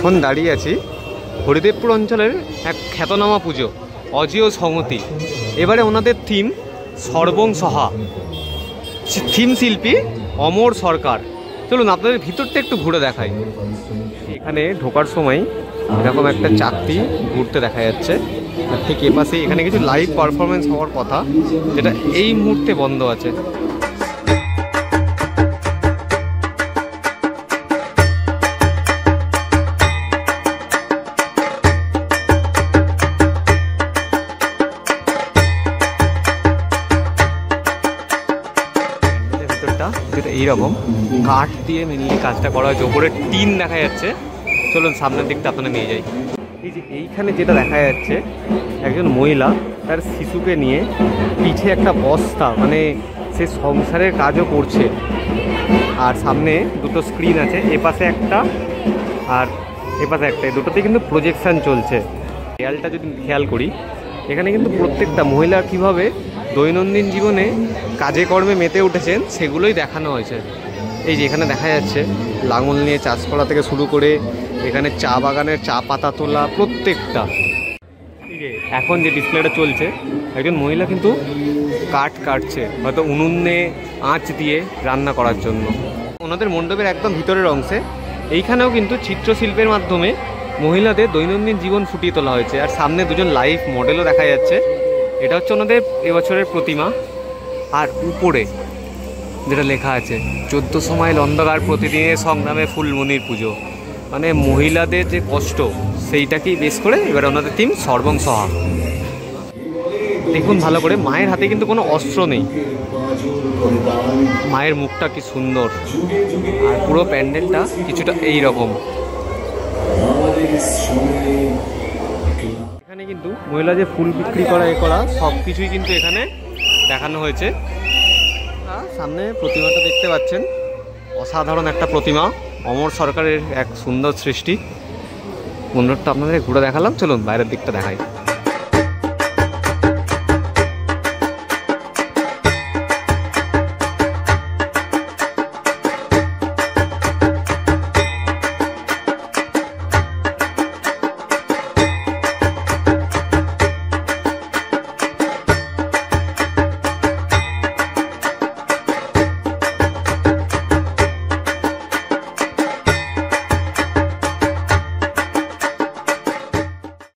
এখন দাঁড়িয়ে আছি হরিদেবপুর অঞ্চলের এক খ্যাতনামা পুজো অজেয় সংহতি। এবারে ওনাদের থিম সর্বং সহা, থিম শিল্পী অমর সরকার। চলুন আপনাদের ভিতরটা একটু ঘুরে দেখাই। এখানে ঢোকার সময় এরকম একটা চাকতি ঘুরতে দেখা যাচ্ছে, আর ঠিক এপাশে এখানে কিছু লাইভ পারফরমেন্স হওয়ার কথা, যেটা এই মুহূর্তে বন্ধ আছে। যেটা এইরকম কাঠ দিয়ে মেনলি কাজটা করা হয়েছে, ওপরে টিন দেখা যাচ্ছে। চলুন সামনের দিকটা আপনারা নিয়ে যাই। এই যে এইখানে যেটা দেখা যাচ্ছে, একজন মহিলা তার শিশুকে নিয়ে পিঠে একটা বস্তা, মানে সে সংসারের কাজও করছে, আর সামনে দুটো স্ক্রিন আছে, এপাশে একটা আর এপাশে একটা, দুটোতে কিন্তু প্রজেকশান চলছে। দেয়ালটা যদি খেয়াল করি, এখানে কিন্তু প্রত্যেকটা মহিলা কীভাবে দৈনন্দিন জীবনে কাজে কর্মে মেতে উঠেছেন সেগুলোই দেখানো হয়েছে। এই যে এখানে দেখা যাচ্ছে লাঙল নিয়ে চাষ করা থেকে শুরু করে এখানে চা বাগানের চা পাতা তোলা, প্রত্যেকটা। এই যে এখন যে ডিসপ্লেটা চলছে, একজন মহিলা কিন্তু কাঠ কাটছে, হয়তো উনুনে আঁচ দিয়ে রান্না করার জন্য। ওনাদের মণ্ডপের একদম ভিতরের অংশে এইখানেও কিন্তু চিত্রশিল্পের মাধ্যমে মহিলাদের দৈনন্দিন জীবন ফুটিয়ে তোলা হয়েছে, আর সামনে দুজন লাইভ মডেলও দেখা যাচ্ছে। এটা হচ্ছে ওনাদের এবছরের প্রতিমা। আর উপরে যেটা লেখা আছে 1400 মাইল অন্ধকার প্রতিদিনের সংগ্রামে ফুলমণির পুজো, মানে মহিলাদের যে কষ্ট সেইটাকেই বেশ করে এবার ওনাদের থিম সর্বং সহা। দেখুন ভালো করে, মায়ের হাতে কিন্তু কোনো অস্ত্র নেই, মায়ের মুখটা কি সুন্দর, আর পুরো প্যান্ডেলটা কিছুটা এই রকম। এখানে কিন্তু মহিলা যে ফুল বিক্রি করা সব কিছুই কিন্তু এখানে দেখানো হয়েছে। সামনে প্রতিমাটা দেখতে পাচ্ছেন, অসাধারণ একটা প্রতিমা, অমর সরকারের এক সুন্দর সৃষ্টি। মন্দিরটা আপনাদের ঘুরে দেখালাম, চলুন বাইরের দিকটা দেখাই।